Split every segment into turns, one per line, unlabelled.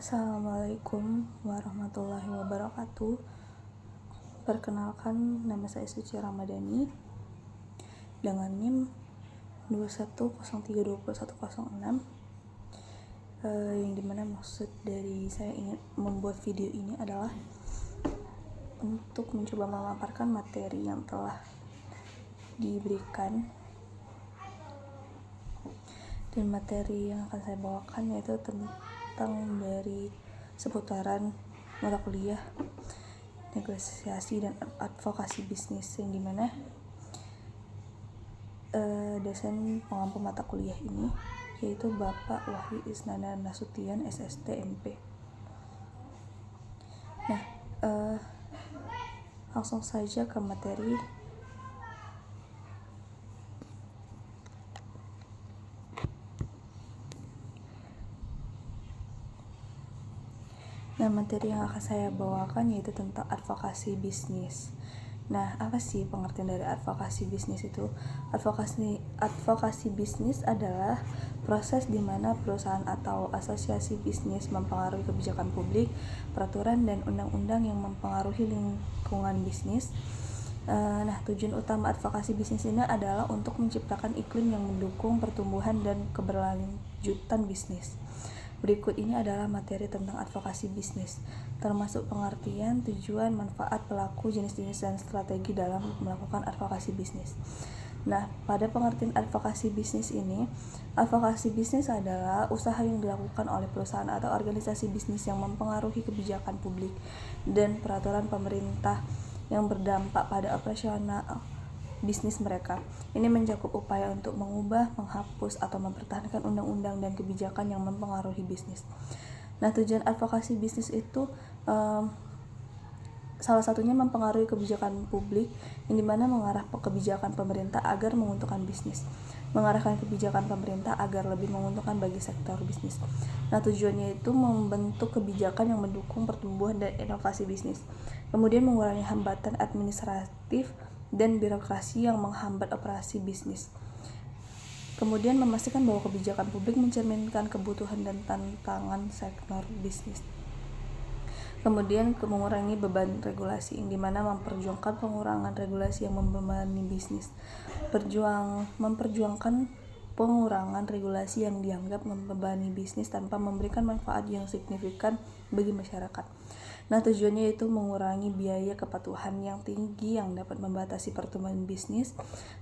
Assalamualaikum warahmatullahi wabarakatuh. Perkenalkan, nama saya Suci Ramadhani dengan NIM 21032106, yang dimana maksud dari saya ingin membuat video ini adalah untuk mencoba memaparkan materi yang telah diberikan. Dan materi yang akan saya bawakan yaitu tentang dari seputaran mata kuliah negosiasi dan advokasi bisnis, yang dimana dosen pengampu mata kuliah ini yaitu Bapak Wahyu Isnanda Nasution SST MP. Nah, langsung saja ke materi. Nah, materi yang akan saya bawakan yaitu tentang advokasi bisnis. Nah, apa sih pengertian dari advokasi bisnis itu? Advokasi bisnis adalah proses di mana perusahaan atau asosiasi bisnis mempengaruhi kebijakan publik, peraturan, dan undang-undang yang mempengaruhi lingkungan bisnis. Nah, tujuan utama advokasi bisnis ini adalah untuk menciptakan iklim yang mendukung pertumbuhan dan keberlanjutan bisnis. Berikut ini adalah materi tentang advokasi bisnis, termasuk pengertian, tujuan, manfaat, pelaku, jenis-jenis, dan strategi dalam melakukan advokasi bisnis. Nah, pada pengertian advokasi bisnis ini, advokasi bisnis adalah usaha yang dilakukan oleh perusahaan atau organisasi bisnis yang mempengaruhi kebijakan publik dan peraturan pemerintah yang berdampak pada operasional bisnis mereka. Ini mencakup upaya untuk mengubah, menghapus, atau mempertahankan undang-undang dan kebijakan yang mempengaruhi bisnis. Nah, tujuan advokasi bisnis itu salah satunya mempengaruhi kebijakan publik, yang dimana mengarah kebijakan pemerintah agar menguntungkan bisnis, mengarahkan kebijakan pemerintah agar lebih menguntungkan bagi sektor bisnis. Nah, tujuannya itu membentuk kebijakan yang mendukung pertumbuhan dan inovasi bisnis, kemudian mengurangi hambatan administratif dan birokrasi yang menghambat operasi bisnis, kemudian memastikan bahwa kebijakan publik mencerminkan kebutuhan dan tantangan sektor bisnis, kemudian mengurangi beban regulasi, yang dimana memperjuangkan pengurangan regulasi yang membebani bisnis, memperjuangkan pengurangan regulasi yang dianggap membebani bisnis tanpa memberikan manfaat yang signifikan bagi masyarakat. Nah, tujuannya itu mengurangi biaya kepatuhan yang tinggi yang dapat membatasi pertumbuhan bisnis,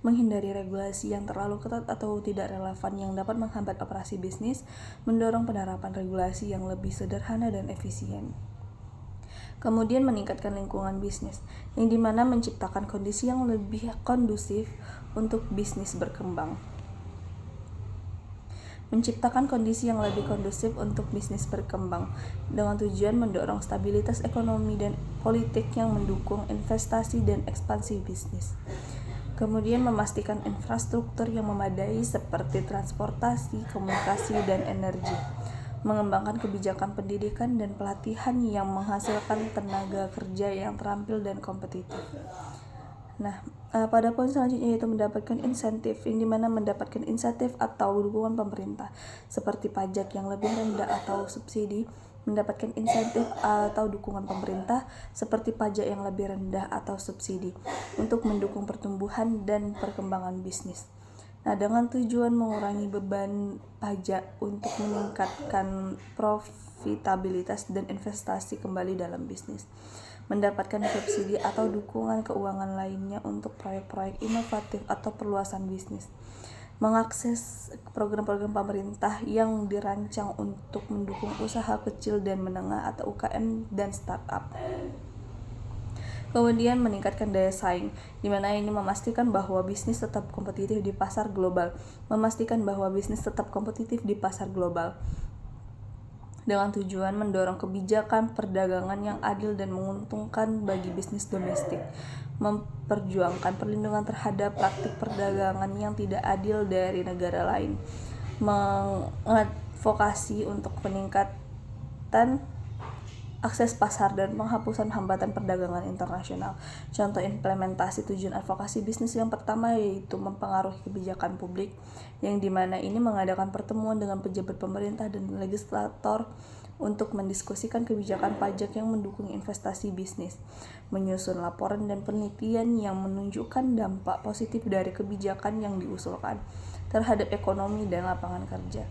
menghindari regulasi yang terlalu ketat atau tidak relevan yang dapat menghambat operasi bisnis, mendorong penerapan regulasi yang lebih sederhana dan efisien. Kemudian meningkatkan lingkungan bisnis, yang dimana menciptakan kondisi yang lebih kondusif untuk bisnis berkembang. Menciptakan kondisi yang lebih kondusif untuk bisnis berkembang dengan tujuan mendorong stabilitas ekonomi dan politik yang mendukung investasi dan ekspansi bisnis. Kemudian memastikan infrastruktur yang memadai seperti transportasi, komunikasi, dan energi. Mengembangkan kebijakan pendidikan dan pelatihan yang menghasilkan tenaga kerja yang terampil dan kompetitif. Nah, pada poin selanjutnya yaitu mendapatkan insentif, yang dimana mendapatkan insentif atau dukungan pemerintah seperti pajak yang lebih rendah atau subsidi, mendapatkan insentif atau dukungan pemerintah seperti pajak yang lebih rendah atau subsidi untuk mendukung pertumbuhan dan perkembangan bisnis. Nah, dengan tujuan mengurangi beban pajak untuk meningkatkan profitabilitas dan investasi kembali dalam bisnis. Mendapatkan subsidi atau dukungan keuangan lainnya untuk proyek-proyek inovatif atau perluasan bisnis. Mengakses program-program pemerintah yang dirancang untuk mendukung usaha kecil dan menengah atau UKM dan startup. Kemudian meningkatkan daya saing, di mana ini memastikan bahwa bisnis tetap kompetitif di pasar global. Dengan tujuan mendorong kebijakan perdagangan yang adil dan menguntungkan bagi bisnis domestik, memperjuangkan perlindungan terhadap praktik perdagangan yang tidak adil dari negara lain, mengadvokasi untuk peningkatan akses pasar dan penghapusan hambatan perdagangan internasional. Contoh implementasi tujuan advokasi bisnis yang pertama yaitu mempengaruhi kebijakan publik, yang dimana ini mengadakan pertemuan dengan pejabat pemerintah dan legislator untuk mendiskusikan kebijakan pajak yang mendukung investasi bisnis, menyusun laporan dan penelitian yang menunjukkan dampak positif dari kebijakan yang diusulkan terhadap ekonomi dan lapangan kerja.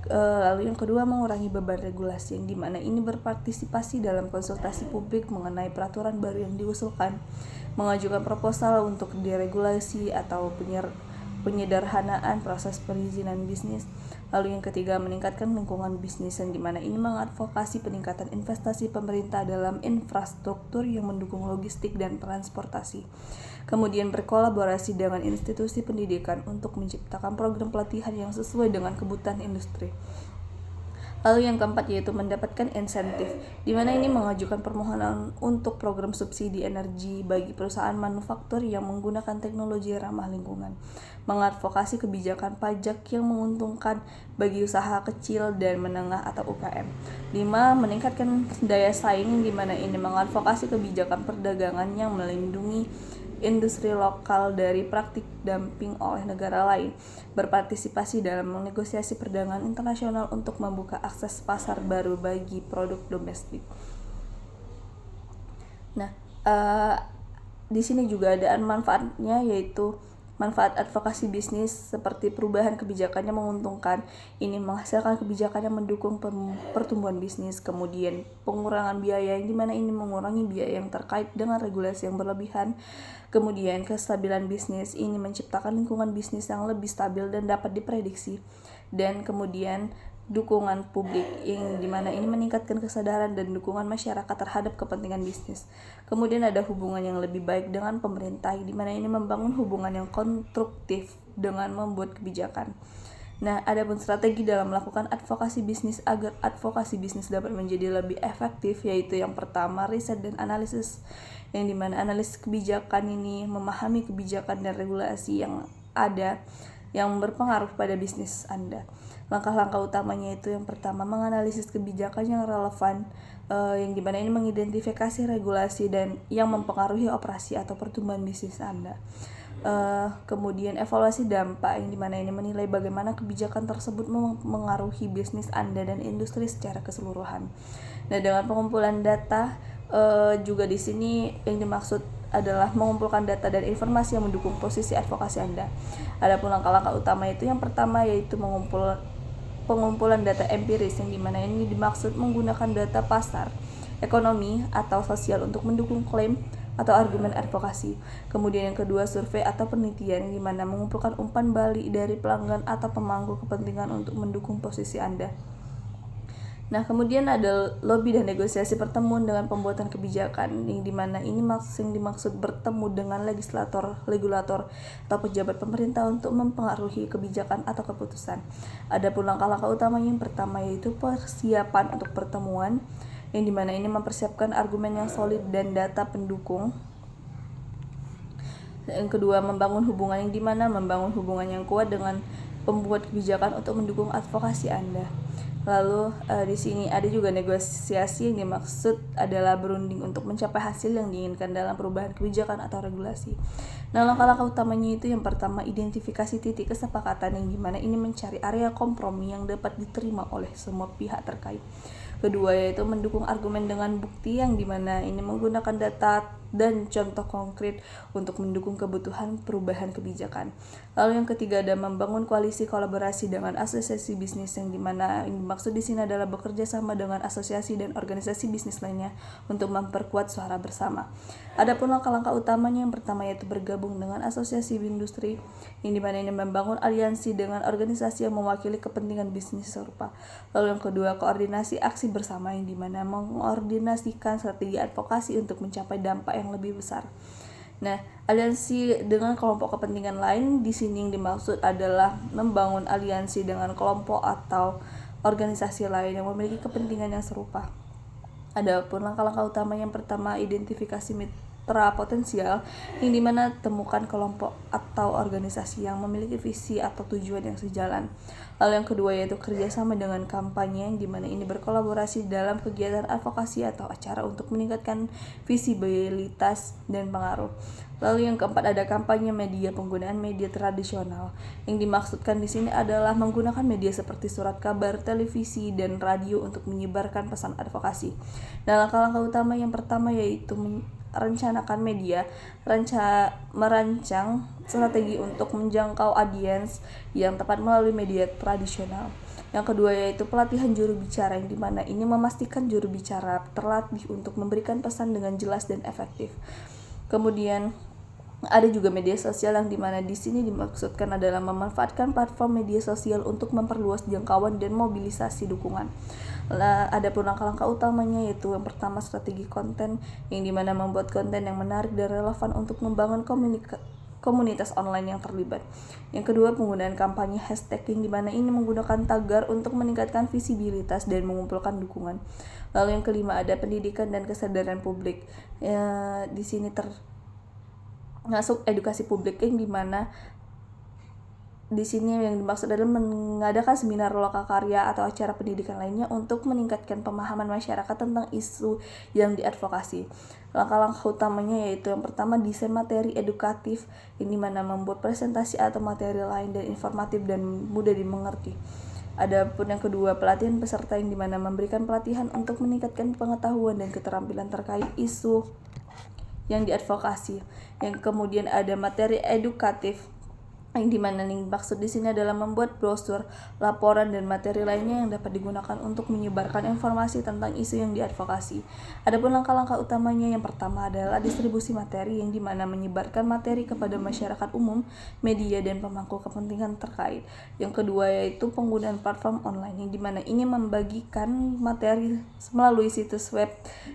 Lalu yang kedua, mengurangi beban regulasi, yang dimana ini berpartisipasi dalam konsultasi publik mengenai peraturan baru yang diusulkan, mengajukan proposal untuk deregulasi atau penyederhanaan proses perizinan bisnis. Lalu yang ketiga, meningkatkan lingkungan bisnis, yang dimana ini mengadvokasi peningkatan investasi pemerintah dalam infrastruktur yang mendukung logistik dan transportasi. Kemudian berkolaborasi dengan institusi pendidikan untuk menciptakan program pelatihan yang sesuai dengan kebutuhan industri. Lalu yang keempat yaitu mendapatkan insentif, di mana ini mengajukan permohonan untuk program subsidi energi bagi perusahaan manufaktur yang menggunakan teknologi ramah lingkungan, mengadvokasi kebijakan pajak yang menguntungkan bagi usaha kecil dan menengah atau UKM. 5. Meningkatkan daya saing, di mana ini mengadvokasi kebijakan perdagangan yang melindungi industri lokal dari praktik dumping oleh negara lain, berpartisipasi dalam negosiasi perdagangan internasional untuk membuka akses pasar baru bagi produk domestik. Nah, di sini juga ada manfaatnya, yaitu manfaat advokasi bisnis seperti perubahan kebijakannya menguntungkan, ini menghasilkan kebijakan yang mendukung pertumbuhan bisnis. Kemudian pengurangan biaya, yang dimana ini mengurangi biaya yang terkait dengan regulasi yang berlebihan. Kemudian kestabilan bisnis, ini menciptakan lingkungan bisnis yang lebih stabil dan dapat diprediksi. Dan kemudian dukungan publik, yang dimana ini meningkatkan kesadaran dan dukungan masyarakat terhadap kepentingan bisnis. Kemudian ada hubungan yang lebih baik dengan pemerintah, di mana ini membangun hubungan yang konstruktif dengan membuat kebijakan. Nah, ada pun strategi dalam melakukan advokasi bisnis agar advokasi bisnis dapat menjadi lebih efektif, yaitu yang pertama, riset dan analisis, yang dimana analisis kebijakan ini memahami kebijakan dan regulasi yang ada yang berpengaruh pada bisnis Anda. Langkah-langkah utamanya itu yang pertama, menganalisis kebijakan yang relevan, yang dimana ini mengidentifikasi regulasi dan yang mempengaruhi operasi atau pertumbuhan bisnis Anda. Kemudian evaluasi dampak, yang dimana ini menilai bagaimana kebijakan tersebut mengaruhi bisnis Anda dan industri secara keseluruhan. Nah, dengan pengumpulan data, juga di sini yang dimaksud adalah mengumpulkan data dan informasi yang mendukung posisi advokasi Anda. Adapun langkah-langkah utama itu yang pertama yaitu pengumpulan data empiris, yang dimana ini dimaksud menggunakan data pasar, ekonomi, atau sosial untuk mendukung klaim atau argumen advokasi. Kemudian yang kedua, survei atau penelitian, yang dimana mengumpulkan umpan balik dari pelanggan atau pemangku kepentingan untuk mendukung posisi Anda. Nah, kemudian ada lobby dan negosiasi pertemuan dengan pembuatan kebijakan, yang dimana ini dimaksud bertemu dengan legislator, regulator, atau pejabat pemerintah untuk mempengaruhi kebijakan atau keputusan. Adapun langkah-langkah utama yang pertama yaitu persiapan untuk pertemuan, yang dimana ini mempersiapkan argumen yang solid dan data pendukung. Yang kedua, membangun hubungan, yang dimana membangun hubungan yang kuat dengan pembuat kebijakan untuk mendukung advokasi Anda. Lalu di sini ada juga negosiasi, yang dimaksud adalah berunding untuk mencapai hasil yang diinginkan dalam perubahan kebijakan atau regulasi. Nah, langkah-langkah utamanya itu yang pertama, identifikasi titik kesepakatan, yang dimana ini mencari area kompromi yang dapat diterima oleh semua pihak terkait. Kedua yaitu mendukung argumen dengan bukti, yang dimana ini menggunakan data dan contoh konkret untuk mendukung kebutuhan perubahan kebijakan. Lalu yang ketiga ada membangun koalisi kolaborasi dengan asosiasi bisnis, yang dimana yang dimaksud di sini adalah bekerja sama dengan asosiasi dan organisasi bisnis lainnya untuk memperkuat suara bersama. Adapun langkah-langkah utamanya yang pertama yaitu bergabung dengan asosiasi industri, yang dimana ini membangun aliansi dengan organisasi yang mewakili kepentingan bisnis serupa. Lalu yang kedua, koordinasi aksi bersama, yang dimana mengordinasikan strategi advokasi untuk mencapai dampak yang lebih besar. Nah, aliansi dengan kelompok kepentingan lain di sini yang dimaksud adalah membangun aliansi dengan kelompok atau organisasi lain yang memiliki kepentingan yang serupa. Adapun langkah-langkah utama yang pertama, identifikasi mitra potensial, yang dimana temukan kelompok atau organisasi yang memiliki visi atau tujuan yang sejalan. Lalu yang kedua yaitu kerjasama dengan kampanye, yang dimana ini berkolaborasi dalam kegiatan advokasi atau acara untuk meningkatkan visibilitas dan pengaruh. Lalu yang keempat ada kampanye media, penggunaan media tradisional. Yang dimaksudkan di sini adalah menggunakan media seperti surat kabar, televisi, dan radio untuk menyebarkan pesan advokasi. Nah, langkah-langkah utama yang pertama yaitu merencanakan media, merancang strategi untuk menjangkau audiens yang tepat melalui media tradisional. Yang kedua yaitu pelatihan juru bicara, yang dimana ini memastikan juru bicara terlatih untuk memberikan pesan dengan jelas dan efektif. Kemudian ada juga media sosial, yang dimana di sini dimaksudkan adalah memanfaatkan platform media sosial untuk memperluas jangkauan dan mobilisasi dukungan. Adapun langkah-langkah utamanya yaitu yang pertama strategi konten, yang dimana membuat konten yang menarik dan relevan untuk membangun komunitas online yang terlibat. Yang kedua penggunaan kampanye hashtag, yang dimana ini menggunakan tagar untuk meningkatkan visibilitas dan mengumpulkan dukungan. Lalu yang kelima ada pendidikan dan kesadaran publik. Di sini termasuk edukasi publik, yang dimana di sini yang dimaksud adalah mengadakan seminar lokakarya atau acara pendidikan lainnya untuk meningkatkan pemahaman masyarakat tentang isu yang diadvokasi. Langkah-langkah utamanya yaitu yang pertama desain materi edukatif, yang dimana membuat presentasi atau materi lain dan informatif dan mudah dimengerti. Adapun yang kedua pelatihan peserta, yang dimana memberikan pelatihan untuk meningkatkan pengetahuan dan keterampilan terkait isu yang diadvokasi. Yang kemudian ada materi edukatif, yang dimana maksud di sini adalah membuat brosur, laporan, dan materi lainnya yang dapat digunakan untuk menyebarkan informasi tentang isu yang diadvokasi. Adapun langkah-langkah utamanya yang pertama adalah distribusi materi, yang dimana menyebarkan materi kepada masyarakat umum, media, dan pemangku kepentingan terkait. Yang kedua yaitu penggunaan platform online, yang dimana ini membagikan materi melalui situs web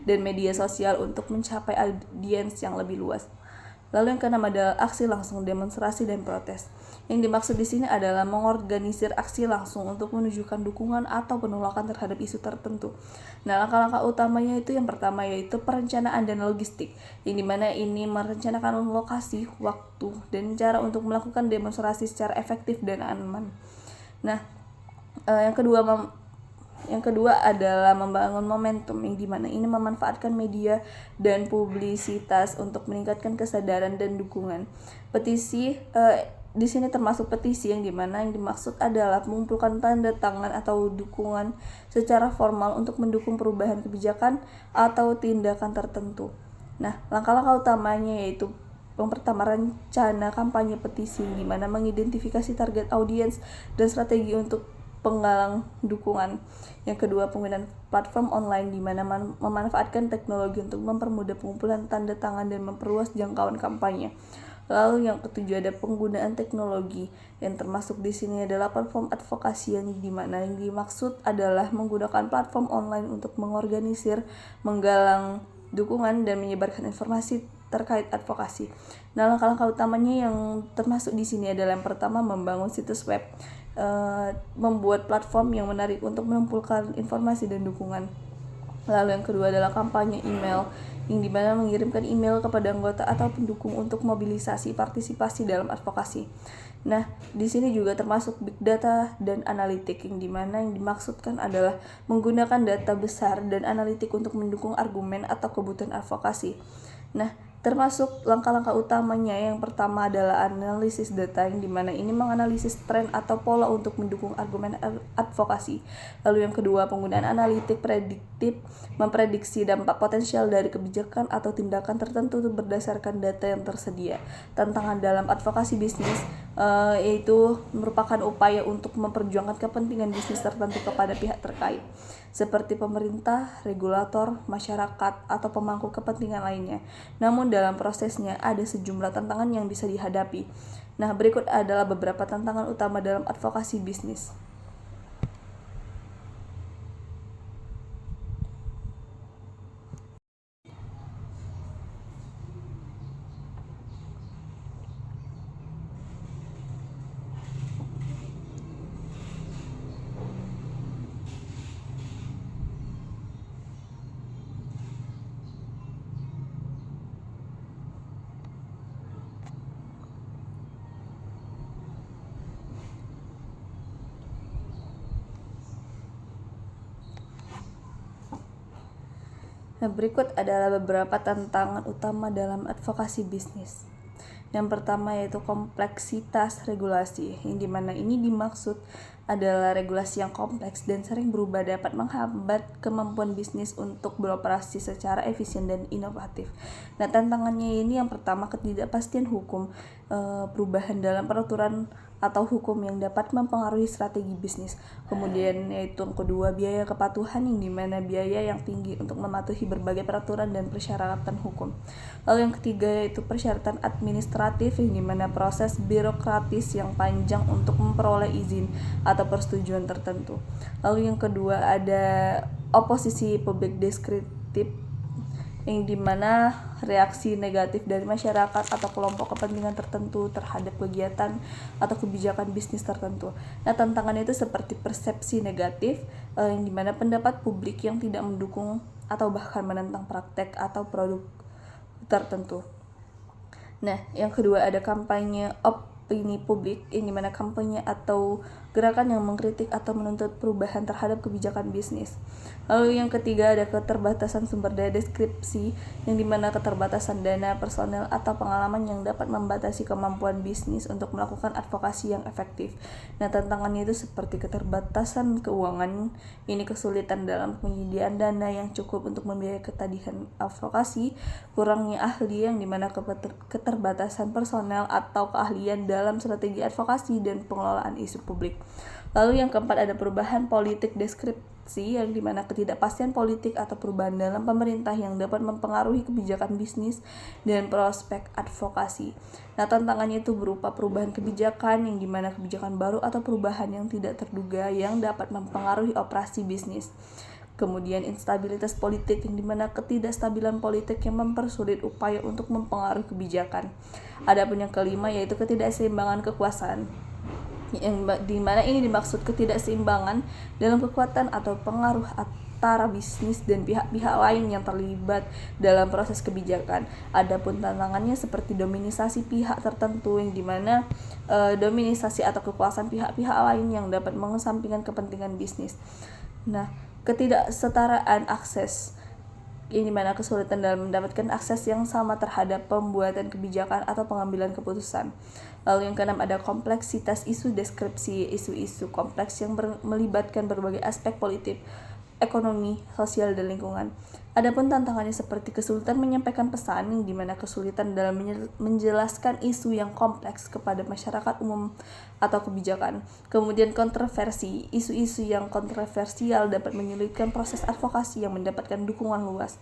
dan media sosial untuk mencapai audiens yang lebih luas. Lalu yang keenam adalah aksi langsung, demonstrasi, dan protes. Yang dimaksud di sini adalah mengorganisir aksi langsung untuk menunjukkan dukungan atau penolakan terhadap isu tertentu. Nah, langkah-langkah utamanya itu yang pertama yaitu perencanaan dan logistik, yang dimana ini merencanakan lokasi, waktu, dan cara untuk melakukan demonstrasi secara efektif dan aman. Nah, yang kedua adalah membangun momentum, yang dimana ini memanfaatkan media dan publisitas untuk meningkatkan kesadaran dan dukungan. Petisi di sini termasuk petisi, yang dimana yang dimaksud adalah mengumpulkan tanda tangan atau dukungan secara formal untuk mendukung perubahan kebijakan atau tindakan tertentu. Nah, langkah-langkah utamanya yaitu yang pertama rencana kampanye petisi, yang dimana mengidentifikasi target audiens dan strategi untuk penggalang dukungan. Yang kedua penggunaan platform online, di mana memanfaatkan teknologi untuk mempermudah pengumpulan tanda tangan dan memperluas jangkauan kampanye. Lalu yang ketujuh ada penggunaan teknologi, yang termasuk di sini adalah platform advokasi, yang dimana yang dimaksud adalah menggunakan platform online untuk mengorganisir, menggalang dukungan, dan menyebarkan informasi terkait advokasi. Nah, langkah-langkah utamanya yang termasuk di sini adalah yang pertama membangun situs web, membuat platform yang menarik untuk mengumpulkan informasi dan dukungan. Lalu yang kedua adalah kampanye email, yang dimana mengirimkan email kepada anggota atau pendukung untuk mobilisasi partisipasi dalam advokasi. Nah, di sini juga termasuk big data dan analitik, yang dimana yang dimaksudkan adalah menggunakan data besar dan analitik untuk mendukung argumen atau kebutuhan advokasi. Nah, termasuk langkah-langkah utamanya yang pertama adalah analisis data, yang dimana ini menganalisis tren atau pola untuk mendukung argumen advokasi. Lalu yang kedua penggunaan analitik prediktif, memprediksi dampak potensial dari kebijakan atau tindakan tertentu berdasarkan data yang tersedia. Tantangan dalam advokasi bisnis yaitu merupakan upaya untuk memperjuangkan kepentingan bisnis tertentu kepada pihak terkait seperti pemerintah, regulator, masyarakat, atau pemangku kepentingan lainnya. Namun dalam prosesnya ada sejumlah tantangan yang bisa dihadapi. Nah, berikut adalah beberapa tantangan utama dalam advokasi bisnis. Nah, berikut adalah beberapa tantangan utama dalam advokasi bisnis. Yang pertama yaitu kompleksitas regulasi, yang dimana ini dimaksud adalah regulasi yang kompleks dan sering berubah dapat menghambat kemampuan bisnis untuk beroperasi secara efisien dan inovatif. Nah, tantangannya ini yang pertama ketidakpastian hukum, perubahan dalam peraturan atau hukum yang dapat mempengaruhi strategi bisnis. Kemudian yaitu yang kedua biaya kepatuhan, yang dimana biaya yang tinggi untuk mematuhi berbagai peraturan dan persyaratan hukum. Lalu yang ketiga yaitu persyaratan administratif, yang dimana proses birokratis yang panjang untuk memperoleh izin atau persetujuan tertentu. Lalu yang kedua ada oposisi publik deskriptif, yang dimana reaksi negatif dari masyarakat atau kelompok kepentingan tertentu terhadap kegiatan atau kebijakan bisnis tertentu. Nah, tantangan itu seperti persepsi negatif, yang dimana pendapat publik yang tidak mendukung atau bahkan menentang praktek atau produk tertentu. Nah, yang kedua ada kampanye opini publik, yang dimana kampanye atau gerakan yang mengkritik atau menuntut perubahan terhadap kebijakan bisnis. Lalu yang ketiga ada keterbatasan sumber daya deskripsi, yang dimana keterbatasan dana, personel, atau pengalaman yang dapat membatasi kemampuan bisnis untuk melakukan advokasi yang efektif. Nah, tantangannya itu seperti keterbatasan keuangan, ini kesulitan dalam penyediaan dana yang cukup untuk membiayai ketadian advokasi, kurangnya ahli, yang dimana keterbatasan personel atau keahlian dalam strategi advokasi dan pengelolaan isu publik. Lalu yang keempat ada perubahan politik deskripsi, yang dimana ketidakpastian politik atau perubahan dalam pemerintah yang dapat mempengaruhi kebijakan bisnis dan prospek advokasi. Nah, tantangannya itu berupa perubahan kebijakan, yang dimana kebijakan baru atau perubahan yang tidak terduga yang dapat mempengaruhi operasi bisnis. Kemudian instabilitas politik, yang dimana ketidakstabilan politik yang mempersulit upaya untuk mempengaruhi kebijakan. Adapun yang kelima yaitu ketidakseimbangan kekuasaan, yang dimana ini dimaksud ketidakseimbangan dalam kekuatan atau pengaruh antara bisnis dan pihak-pihak lain yang terlibat dalam proses kebijakan. Adapun tantangannya seperti dominisasi pihak tertentu, yang dimana dominisasi atau kekuasaan pihak-pihak lain yang dapat mengesampingkan kepentingan bisnis. Nah, ketidaksetaraan akses, yang dimana kesulitan dalam mendapatkan akses yang sama terhadap pembuatan kebijakan atau pengambilan keputusan. Lalu yang keenam ada kompleksitas isu deskripsi, isu-isu kompleks yang melibatkan berbagai aspek politik, ekonomi, sosial, dan lingkungan. Adapun tantangannya seperti kesulitan menyampaikan pesan, yang dimana kesulitan dalam menjelaskan isu yang kompleks kepada masyarakat umum atau kebijakan. Kemudian kontroversi, isu-isu yang kontroversial dapat menyulitkan proses advokasi yang mendapatkan dukungan luas.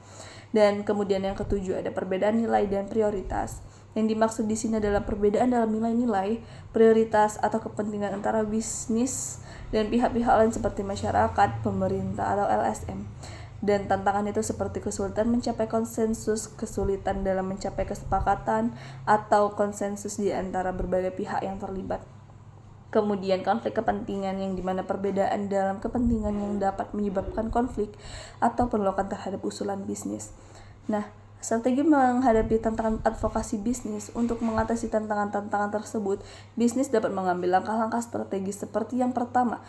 Dan kemudian yang ketujuh ada perbedaan nilai dan prioritas. Yang dimaksud di sini adalah perbedaan dalam nilai-nilai, prioritas atau kepentingan antara bisnis dan pihak-pihak lain seperti masyarakat, pemerintah, atau LSM. Dan tantangan itu seperti kesulitan mencapai konsensus, kesulitan dalam mencapai kesepakatan atau konsensus di antara berbagai pihak yang terlibat. Kemudian konflik kepentingan, yang dimana perbedaan dalam kepentingan yang dapat menyebabkan konflik atau penolakan terhadap usulan bisnis. Nah, strategi menghadapi tantangan advokasi bisnis. Untuk mengatasi tantangan-tantangan tersebut, bisnis dapat mengambil langkah-langkah strategis seperti yang pertama,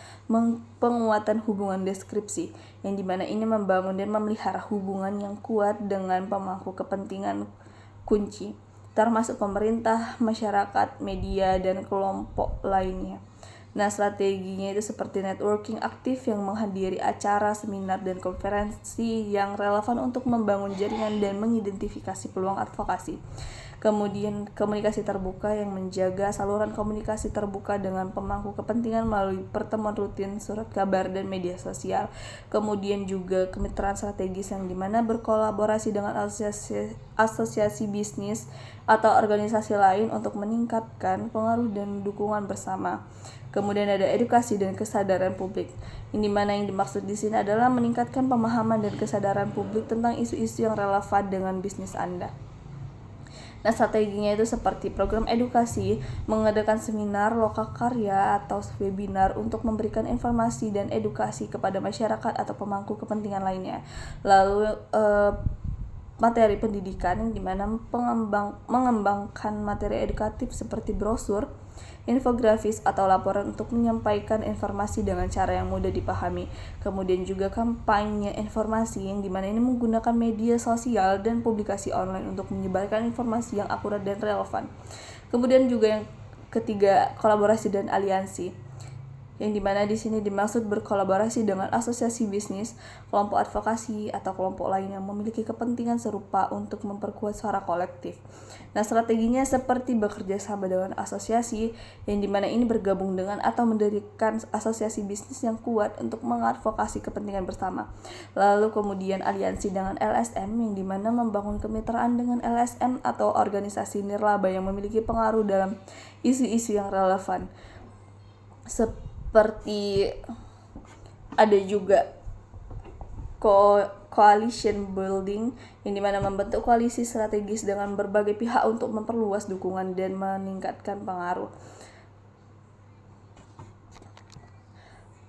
penguatan hubungan deskripsi, yang dimana ini membangun dan memelihara hubungan yang kuat dengan pemangku kepentingan kunci, termasuk pemerintah, masyarakat, media, dan kelompok lainnya. Nah, strateginya itu seperti networking aktif, yang menghadiri acara, seminar, dan konferensi yang relevan untuk membangun jaringan dan mengidentifikasi peluang advokasi. Kemudian komunikasi terbuka, yang menjaga saluran komunikasi terbuka dengan pemangku kepentingan melalui pertemuan rutin, surat kabar, dan media sosial. Kemudian juga kemitraan strategis, yang dimana berkolaborasi dengan asosiasi bisnis atau organisasi lain untuk meningkatkan pengaruh dan dukungan bersama. Kemudian ada edukasi dan kesadaran publik, yang dimana yang dimaksud di sini adalah meningkatkan pemahaman dan kesadaran publik tentang isu-isu yang relevan dengan bisnis Anda. Nah, strateginya itu seperti program edukasi, mengadakan seminar, lokakarya, atau webinar untuk memberikan informasi dan edukasi kepada masyarakat atau pemangku kepentingan lainnya. Lalu materi pendidikan yang dimana mengembangkan materi edukatif seperti brosur, infografis atau laporan untuk menyampaikan informasi dengan cara yang mudah dipahami. Kemudian juga kampanye informasi yang dimana ini menggunakan media sosial dan publikasi online untuk menyebarkan informasi yang akurat dan relevan. Kemudian juga yang ketiga, kolaborasi dan aliansi, yang dimana di sini dimaksud berkolaborasi dengan asosiasi bisnis, kelompok advokasi, atau kelompok lain yang memiliki kepentingan serupa untuk memperkuat suara kolektif. Nah, strateginya seperti bekerja sama dengan asosiasi, yang dimana ini bergabung dengan atau mendirikan asosiasi bisnis yang kuat untuk mengadvokasi kepentingan bersama. Lalu kemudian aliansi dengan LSM, yang dimana membangun kemitraan dengan LSM atau organisasi nirlaba yang memiliki pengaruh dalam isu-isu yang relevan. Seperti ada juga coalition building, yang dimana membentuk koalisi strategis dengan berbagai pihak untuk memperluas dukungan dan meningkatkan pengaruh.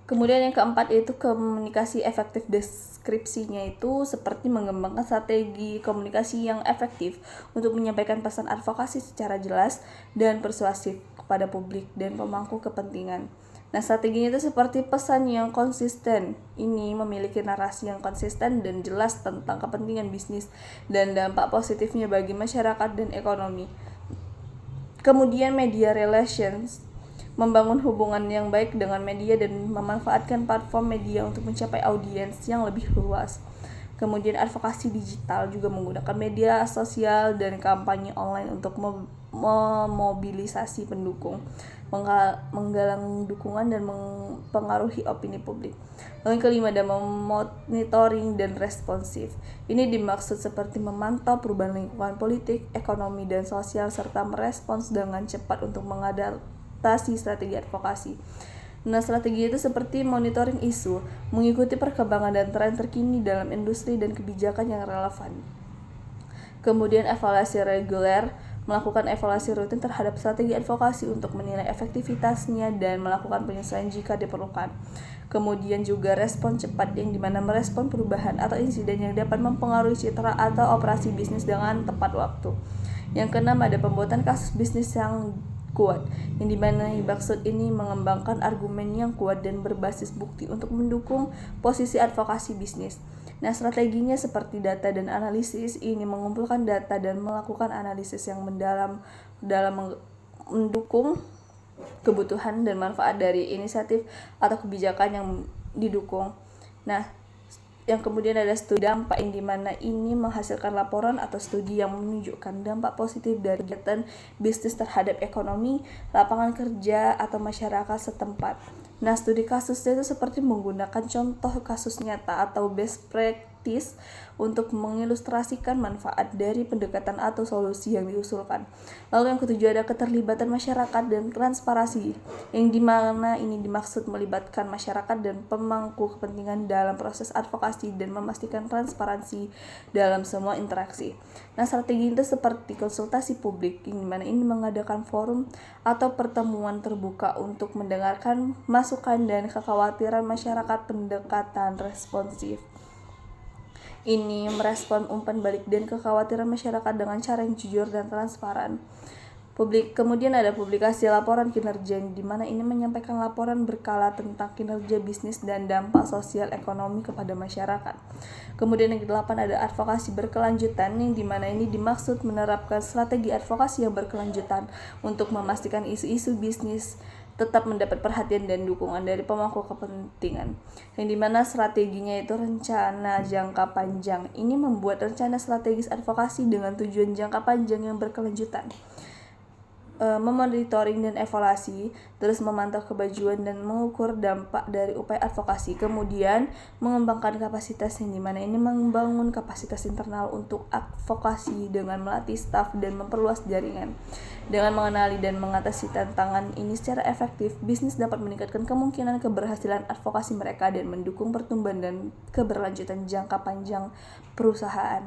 Kemudian yang keempat yaitu komunikasi efektif. Deskripsinya itu seperti mengembangkan strategi komunikasi yang efektif untuk menyampaikan pesan advokasi secara jelas dan persuasif kepada publik dan pemangku kepentingan. Nah, strateginya itu seperti pesan yang konsisten. Ini memiliki narasi yang konsisten dan jelas tentang kepentingan bisnis dan dampak positifnya bagi masyarakat dan ekonomi. Kemudian media relations, membangun hubungan yang baik dengan media dan memanfaatkan platform media untuk mencapai audiens yang lebih luas. Kemudian advokasi digital juga menggunakan media sosial dan kampanye online untuk memobilisasi pendukung, menggalang dukungan dan mempengaruhi opini publik. Lalu yang kelima ada monitoring dan responsif. Ini dimaksud seperti memantau perubahan lingkungan politik, ekonomi, dan sosial serta merespons dengan cepat untuk mengadaptasi strategi advokasi. Nah, strategi itu seperti monitoring isu, mengikuti perkembangan dan tren terkini dalam industri dan kebijakan yang relevan. Kemudian evaluasi reguler, melakukan evaluasi rutin terhadap strategi advokasi untuk menilai efektivitasnya dan melakukan penyesuaian jika diperlukan. Kemudian juga respon cepat, yang dimana merespon perubahan atau insiden yang dapat mempengaruhi citra atau operasi bisnis dengan tepat waktu. Yang keenam ada pembuatan kasus bisnis yang kuat, yang dimana maksud ini mengembangkan argumen yang kuat dan berbasis bukti untuk mendukung posisi advokasi bisnis. Nah, strateginya seperti data dan analisis, ini mengumpulkan data dan melakukan analisis yang mendalam dalam mendukung kebutuhan dan manfaat dari inisiatif atau kebijakan yang didukung. Nah, yang kemudian ada studi dampak, yang dimana ini menghasilkan laporan atau studi yang menunjukkan dampak positif dari kegiatan bisnis terhadap ekonomi, lapangan kerja, atau masyarakat setempat. Nah, studi kasusnya itu seperti menggunakan contoh kasus nyata atau best practice untuk mengilustrasikan manfaat dari pendekatan atau solusi yang diusulkan. Lalu yang ketujuh ada keterlibatan masyarakat dan transparansi, yang dimana ini dimaksud melibatkan masyarakat dan pemangku kepentingan dalam proses advokasi dan memastikan transparansi dalam semua interaksi. Nah, strategi itu seperti konsultasi publik, yang dimana ini mengadakan forum atau pertemuan terbuka untuk mendengarkan masukan dan kekhawatiran masyarakat. Pendekatan responsif ini merespon umpan balik dan kekhawatiran masyarakat dengan cara yang jujur dan transparan. Kemudian ada publikasi laporan kinerja, di mana ini menyampaikan laporan berkala tentang kinerja bisnis dan dampak sosial ekonomi kepada masyarakat. Kemudian yang ke-8 ada advokasi berkelanjutan, yang di mana ini dimaksud menerapkan strategi advokasi yang berkelanjutan untuk memastikan isu-isu bisnis tetap mendapat perhatian dan dukungan dari pemangku kepentingan, yang dimana strateginya itu rencana jangka panjang. Ini membuat rencana strategis advokasi dengan tujuan jangka panjang yang berkelanjutan, memonitoring dan evaluasi, terus memantau kemajuan dan mengukur dampak dari upaya advokasi. Kemudian mengembangkan kapasitas, yang dimana ini membangun kapasitas internal untuk advokasi dengan melatih staf dan memperluas jaringan. Dengan mengenali dan mengatasi tantangan ini secara efektif, bisnis dapat meningkatkan kemungkinan keberhasilan advokasi mereka dan mendukung pertumbuhan dan keberlanjutan jangka panjang perusahaan.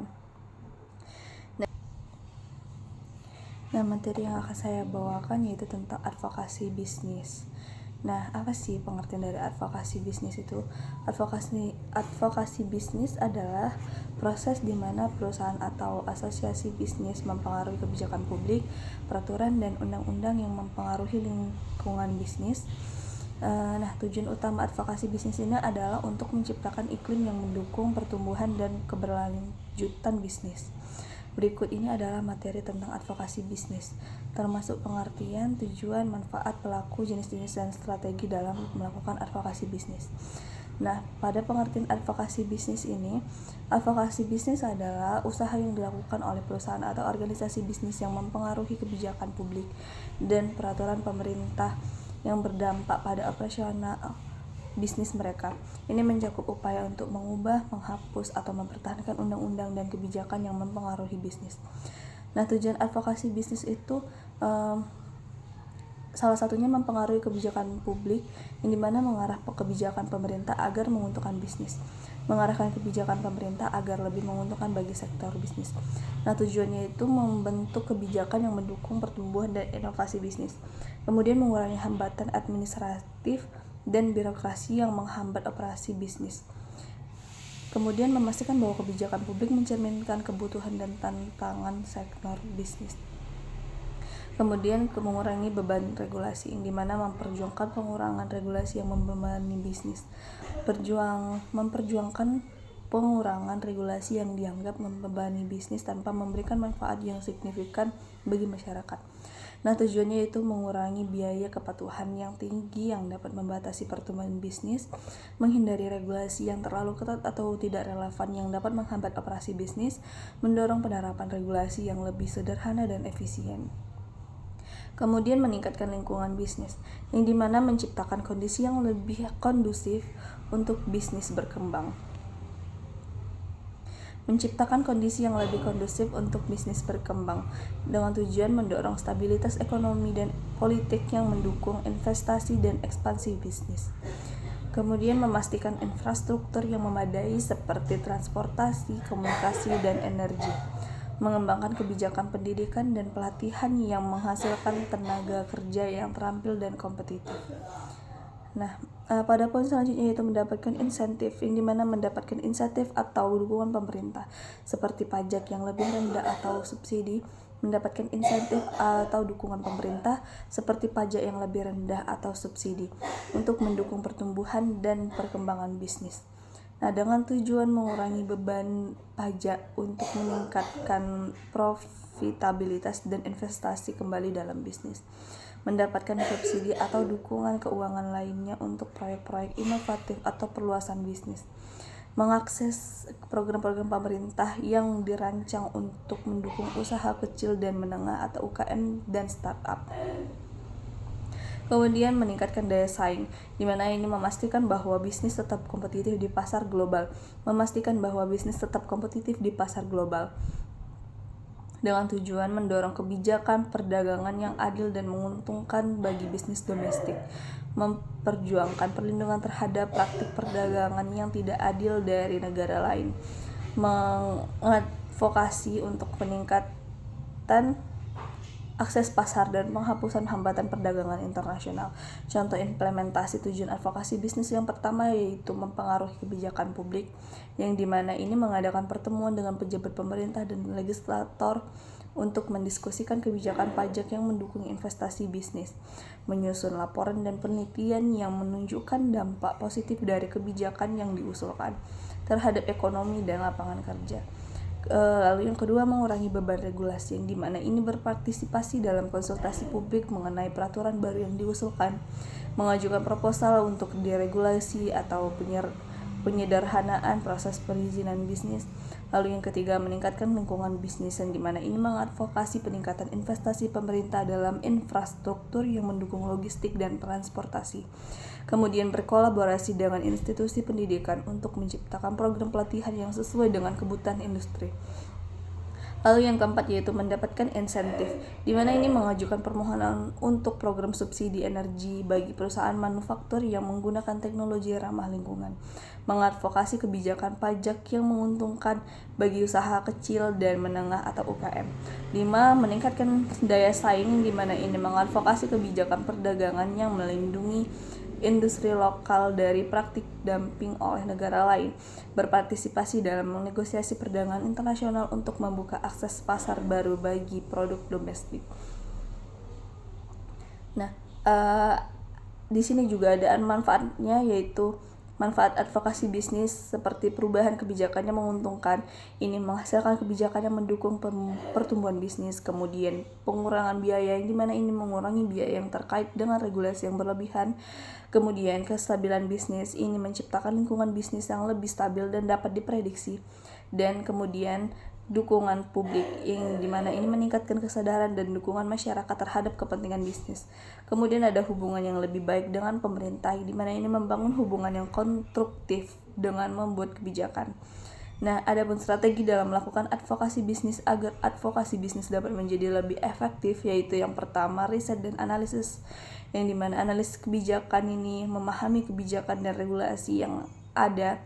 Nah, materi yang akan saya bawakan yaitu tentang advokasi bisnis. Nah, apa sih pengertian dari advokasi bisnis itu? Advokasi bisnis adalah proses di mana perusahaan atau asosiasi bisnis mempengaruhi kebijakan publik, peraturan dan undang-undang yang mempengaruhi lingkungan bisnis. Nah, tujuan utama advokasi bisnis ini adalah untuk menciptakan iklim yang mendukung pertumbuhan dan keberlanjutan bisnis. Berikut ini adalah materi tentang advokasi bisnis, termasuk pengertian, tujuan, manfaat, pelaku, jenis-jenis, dan strategi dalam melakukan advokasi bisnis. Nah, pada pengertian advokasi bisnis ini, advokasi bisnis adalah usaha yang dilakukan oleh perusahaan atau organisasi bisnis yang mempengaruhi kebijakan publik dan peraturan pemerintah yang berdampak pada operasional bisnis mereka. Ini mencakup upaya untuk mengubah, menghapus, atau mempertahankan undang-undang dan kebijakan yang mempengaruhi bisnis. Nah, tujuan advokasi bisnis itu salah satunya mempengaruhi kebijakan publik, yang dimana mengarah kebijakan pemerintah agar menguntungkan bisnis, mengarahkan kebijakan pemerintah agar lebih menguntungkan bagi sektor bisnis. Nah, tujuannya itu membentuk kebijakan yang mendukung pertumbuhan dan inovasi bisnis, kemudian mengurangi hambatan administratif dan birokrasi yang menghambat operasi bisnis. Kemudian memastikan bahwa kebijakan publik mencerminkan kebutuhan dan tantangan sektor bisnis. Kemudian mengurangi beban regulasi, yang dimana memperjuangkan pengurangan regulasi yang membebani bisnis. Memperjuangkan pengurangan regulasi yang dianggap membebani bisnis tanpa memberikan manfaat yang signifikan bagi masyarakat. Nah, tujuannya itu mengurangi biaya kepatuhan yang tinggi yang dapat membatasi pertumbuhan bisnis, menghindari regulasi yang terlalu ketat atau tidak relevan yang dapat menghambat operasi bisnis, mendorong penerapan regulasi yang lebih sederhana dan efisien. Kemudian meningkatkan lingkungan bisnis, yang dimana menciptakan kondisi yang lebih kondusif untuk bisnis berkembang. Menciptakan kondisi yang lebih kondusif untuk bisnis berkembang dengan tujuan mendorong stabilitas ekonomi dan politik yang mendukung investasi dan ekspansi bisnis. Kemudian memastikan infrastruktur yang memadai seperti transportasi, komunikasi, dan energi. Mengembangkan kebijakan pendidikan dan pelatihan yang menghasilkan tenaga kerja yang terampil dan kompetitif. Nah, pada poin selanjutnya yaitu mendapatkan insentif, yang dimana mendapatkan insentif atau dukungan pemerintah seperti pajak yang lebih rendah atau subsidi, mendapatkan insentif atau dukungan pemerintah seperti pajak yang lebih rendah atau subsidi untuk mendukung pertumbuhan dan perkembangan bisnis. Nah, dengan tujuan mengurangi beban pajak untuk meningkatkan profitabilitas dan investasi kembali dalam bisnis. Mendapatkan subsidi atau dukungan keuangan lainnya untuk proyek-proyek inovatif atau perluasan bisnis. Mengakses program-program pemerintah yang dirancang untuk mendukung usaha kecil dan menengah atau UKM dan startup. Kemudian meningkatkan daya saing, di mana ini memastikan bahwa bisnis tetap kompetitif di pasar global. Dengan tujuan mendorong kebijakan perdagangan yang adil dan menguntungkan bagi bisnis domestik, memperjuangkan perlindungan terhadap praktik perdagangan yang tidak adil dari negara lain, mengadvokasi untuk peningkatan akses pasar dan penghapusan hambatan perdagangan internasional. Contoh implementasi tujuan advokasi bisnis yang pertama yaitu mempengaruhi kebijakan publik, yang dimana ini mengadakan pertemuan dengan pejabat pemerintah dan legislator untuk mendiskusikan kebijakan pajak yang mendukung investasi bisnis, menyusun laporan dan penelitian yang menunjukkan dampak positif dari kebijakan yang diusulkan terhadap ekonomi dan lapangan kerja. Lalu yang kedua, mengurangi beban regulasi, yang dimana ini berpartisipasi dalam konsultasi publik mengenai peraturan baru yang diusulkan, mengajukan proposal untuk deregulasi atau penyederhanaan proses perizinan bisnis. Lalu yang ketiga, meningkatkan lingkungan bisnis, yang dimana ini mengadvokasi peningkatan investasi pemerintah dalam infrastruktur yang mendukung logistik dan transportasi. Kemudian berkolaborasi dengan institusi pendidikan untuk menciptakan program pelatihan yang sesuai dengan kebutuhan industri. Lalu yang keempat yaitu mendapatkan insentif, di mana ini mengajukan permohonan untuk program subsidi energi bagi perusahaan manufaktur yang menggunakan teknologi ramah lingkungan, mengadvokasi kebijakan pajak yang menguntungkan bagi usaha kecil dan menengah atau UKM. 5. Meningkatkan daya saing, di mana ini mengadvokasi kebijakan perdagangan yang melindungi industri lokal dari praktik dumping oleh negara lain, berpartisipasi dalam negosiasi perdagangan internasional untuk membuka akses pasar baru bagi produk domestik. Nah, di sini juga ada manfaatnya, yaitu manfaat advokasi bisnis seperti perubahan kebijakannya menguntungkan, ini menghasilkan kebijakan yang mendukung pertumbuhan bisnis. Kemudian pengurangan biaya, yang dimana ini mengurangi biaya yang terkait dengan regulasi yang berlebihan. Kemudian kestabilan bisnis, ini menciptakan lingkungan bisnis yang lebih stabil dan dapat diprediksi. Dan kemudian dukungan publik, yang dimana ini meningkatkan kesadaran dan dukungan masyarakat terhadap kepentingan bisnis. Kemudian ada hubungan yang lebih baik dengan pemerintah, di mana ini membangun hubungan yang konstruktif dengan membuat kebijakan. Nah, adapun strategi dalam melakukan advokasi bisnis agar advokasi bisnis dapat menjadi lebih efektif, yaitu yang pertama riset dan analisis, yang dimana analisis kebijakan ini memahami kebijakan dan regulasi yang ada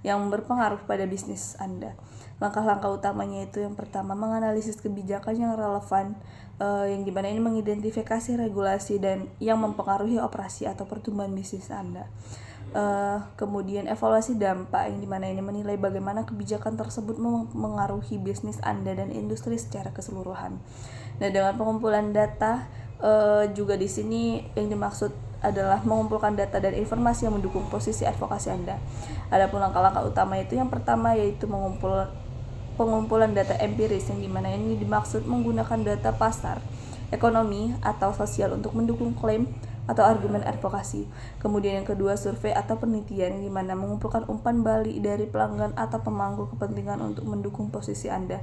yang berpengaruh pada bisnis Anda. Langkah-langkah utamanya itu yang pertama menganalisis kebijakan yang relevan, yang dimana ini mengidentifikasi regulasi dan yang mempengaruhi operasi atau pertumbuhan bisnis Anda. Kemudian evaluasi dampak, yang dimana ini menilai bagaimana kebijakan tersebut mengaruhi bisnis Anda dan industri secara keseluruhan. Nah, dengan pengumpulan data, juga di sini yang dimaksud adalah mengumpulkan data dan informasi yang mendukung posisi advokasi Anda. Adapun langkah-langkah utama itu yang pertama yaitu pengumpulan data empiris, yang dimana ini dimaksud menggunakan data pasar, ekonomi, atau sosial untuk mendukung klaim atau argumen advokasi. Kemudian yang kedua survei atau penelitian, yang dimana mengumpulkan umpan balik dari pelanggan atau pemangku kepentingan untuk mendukung posisi Anda.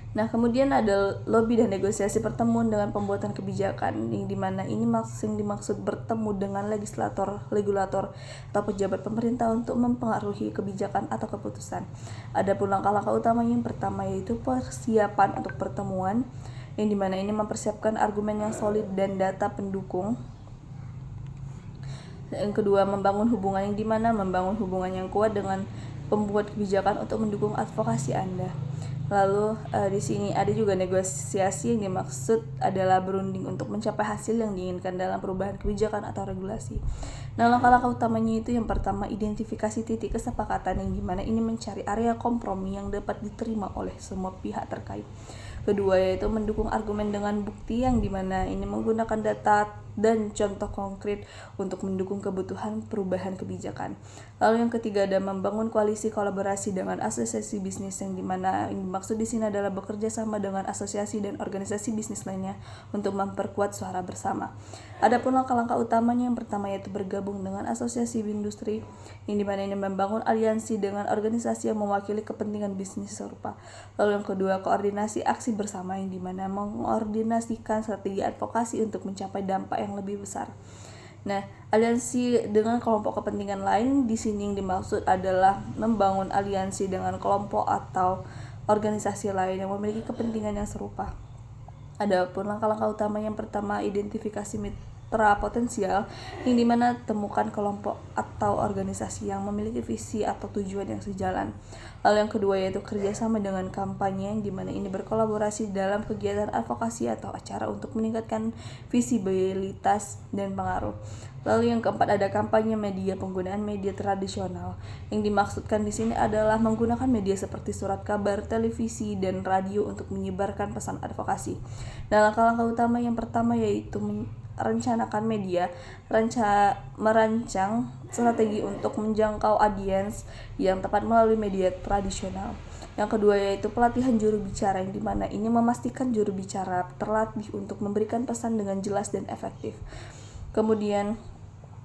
Nah, kemudian ada lobby dan negosiasi pertemuan dengan pembuatan kebijakan, yang dimana ini dimaksud bertemu dengan regulator atau pejabat pemerintah untuk mempengaruhi kebijakan atau keputusan. Adapun langkah-langkah utama yang pertama yaitu persiapan untuk pertemuan, yang dimana ini mempersiapkan argumen yang solid dan data pendukung. Yang kedua membangun hubungan, yang dimana membangun hubungan yang kuat dengan pembuat kebijakan untuk mendukung advokasi Anda. Lalu di sini ada juga negosiasi, yang dimaksud adalah berunding untuk mencapai hasil yang diinginkan dalam perubahan kebijakan atau regulasi. Nah, langkah-langkah utamanya itu yang pertama identifikasi titik kesepakatan, yang dimana ini mencari area kompromi yang dapat diterima oleh semua pihak terkait. Kedua yaitu mendukung argumen dengan bukti, yang dimana ini menggunakan data dan contoh konkret untuk mendukung kebutuhan perubahan kebijakan. Lalu yang ketiga ada membangun koalisi kolaborasi dengan asosiasi bisnis, yang dimana yang dimaksud di sini adalah bekerja sama dengan asosiasi dan organisasi bisnis lainnya untuk memperkuat suara bersama. Adapun langkah-langkah utamanya yang pertama yaitu bergabung dengan asosiasi industri, yang dimana ini membangun aliansi dengan organisasi yang mewakili kepentingan bisnis serupa. Lalu yang kedua koordinasi aksi bersama, yang dimana mengordinasikan strategi advokasi untuk mencapai dampak yang lebih besar. Nah, aliansi dengan kelompok kepentingan lain di sini yang dimaksud adalah membangun aliansi dengan kelompok atau organisasi lain yang memiliki kepentingan yang serupa. Adapun langkah-langkah utama yang pertama identifikasi mitra potensial, yang dimana temukan kelompok atau organisasi yang memiliki visi atau tujuan yang sejalan. Lalu yang kedua yaitu kerjasama dengan kampanye, yang dimana ini berkolaborasi dalam kegiatan advokasi atau acara untuk meningkatkan visibilitas dan pengaruh. Lalu yang keempat ada kampanye media, penggunaan media tradisional, yang dimaksudkan di sini adalah menggunakan media seperti surat kabar, televisi, dan radio untuk menyebarkan pesan advokasi. Dan langkah-langkah utama yang pertama yaitu merencanakan media, merancang strategi untuk menjangkau audiens yang tepat melalui media tradisional. Yang kedua yaitu pelatihan juru bicara, yang dimana ini memastikan juru bicara terlatih untuk memberikan pesan dengan jelas dan efektif. Kemudian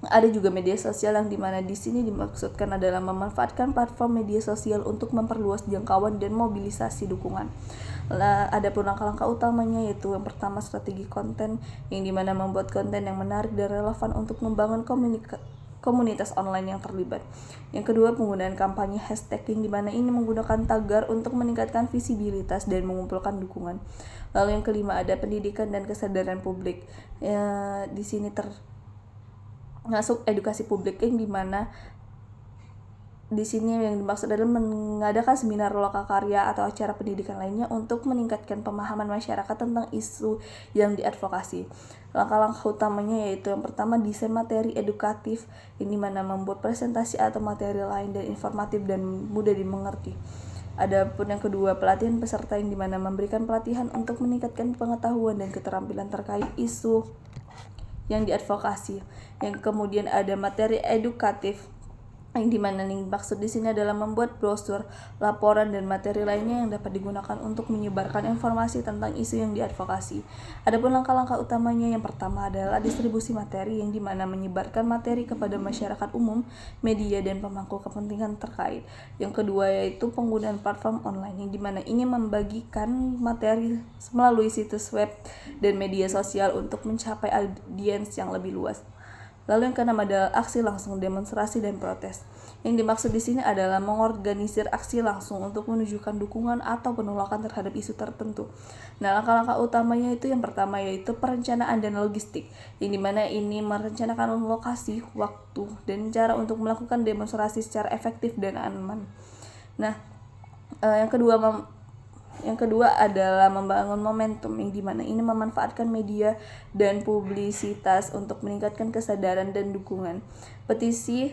ada juga media sosial, yang dimana di sini dimaksudkan adalah memanfaatkan platform media sosial untuk memperluas jangkauan dan mobilisasi dukungan. Adapun langkah-langkah utamanya yaitu yang pertama strategi konten, yang dimana membuat konten yang menarik dan relevan untuk membangun komunitas online yang terlibat. Yang kedua, penggunaan kampanye hashtag yang dimana ini menggunakan tagar untuk meningkatkan visibilitas dan mengumpulkan dukungan. Lalu yang kelima, ada pendidikan dan kesadaran publik. Di sini termasuk edukasi publik yang dimana di sini yang dimaksud adalah mengadakan seminar lokakarya atau acara pendidikan lainnya untuk meningkatkan pemahaman masyarakat tentang isu yang diadvokasi. Langkah-langkah utamanya yaitu yang pertama, desain materi edukatif yang dimana membuat presentasi atau materi lain dan informatif dan mudah dimengerti. Adapun yang kedua, pelatihan peserta yang dimana memberikan pelatihan untuk meningkatkan pengetahuan dan keterampilan terkait isu yang diadvokasi. Yang kemudian ada materi edukatif yang dimana maksud di sini adalah membuat brosur, laporan, dan materi lainnya yang dapat digunakan untuk menyebarkan informasi tentang isu yang diadvokasi. Adapun langkah-langkah utamanya, yang pertama adalah distribusi materi yang dimana menyebarkan materi kepada masyarakat umum, media, dan pemangku kepentingan terkait. Yang kedua yaitu penggunaan platform online yang dimana ini membagikan materi melalui situs web dan media sosial untuk mencapai audiens yang lebih luas. Lalu yang keenam adalah aksi langsung, demonstrasi, dan protes. Yang dimaksud di sini adalah mengorganisir aksi langsung untuk menunjukkan dukungan atau penolakan terhadap isu tertentu. Nah, langkah-langkah utamanya itu yang pertama yaitu perencanaan dan logistik, yang dimana ini merencanakan lokasi, waktu, dan cara untuk melakukan demonstrasi secara efektif dan aman. Nah, yang kedua adalah membangun momentum yang dimana ini memanfaatkan media dan publisitas untuk meningkatkan kesadaran dan dukungan. Petisi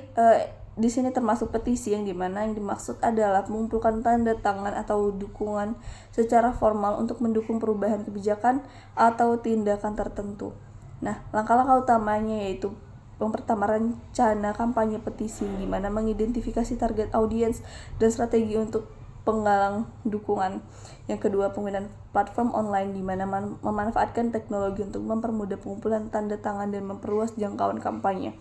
di sini termasuk petisi yang dimana yang dimaksud adalah mengumpulkan tanda tangan atau dukungan secara formal untuk mendukung perubahan kebijakan atau tindakan tertentu. Nah, langkah-langkah utamanya yaitu yang pertama, rencana kampanye petisi yang dimana mengidentifikasi target audiens dan strategi untuk penggalang dukungan. Yang kedua, penggunaan platform online di mana memanfaatkan teknologi untuk mempermudah pengumpulan tanda tangan dan memperluas jangkauan kampanye.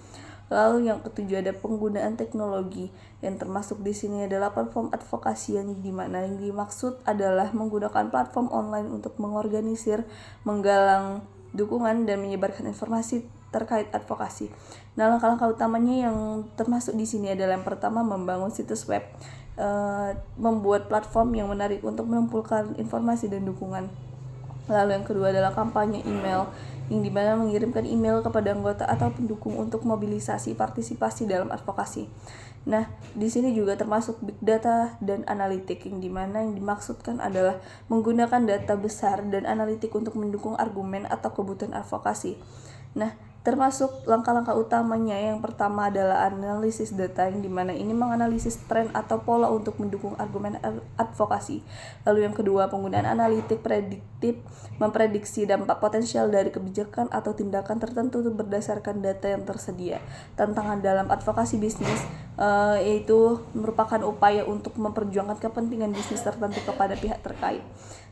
Lalu yang ketujuh, ada penggunaan teknologi yang termasuk di sini adalah platform advokasi yang dimana yang dimaksud adalah menggunakan platform online untuk mengorganisir, menggalang dukungan dan menyebarkan informasi terkait advokasi. Nah, langkah-langkah utamanya yang termasuk di sini adalah yang pertama, membangun situs web, membuat platform yang menarik untuk mengumpulkan informasi dan dukungan. Lalu yang kedua adalah kampanye email, yang dimana mengirimkan email kepada anggota atau pendukung untuk mobilisasi partisipasi dalam advokasi. Nah, di sini juga termasuk big data dan analitik, yang dimana yang dimaksudkan adalah menggunakan data besar dan analitik untuk mendukung argumen atau kebutuhan advokasi. Nah, termasuk langkah-langkah utamanya yang pertama adalah analisis data, yang dimana ini menganalisis tren atau pola untuk mendukung argumen advokasi. Lalu yang kedua, penggunaan analitik prediktif, memprediksi dampak potensial dari kebijakan atau tindakan tertentu berdasarkan data yang tersedia. Tantangan dalam advokasi bisnis yaitu merupakan upaya untuk memperjuangkan kepentingan bisnis tertentu kepada pihak terkait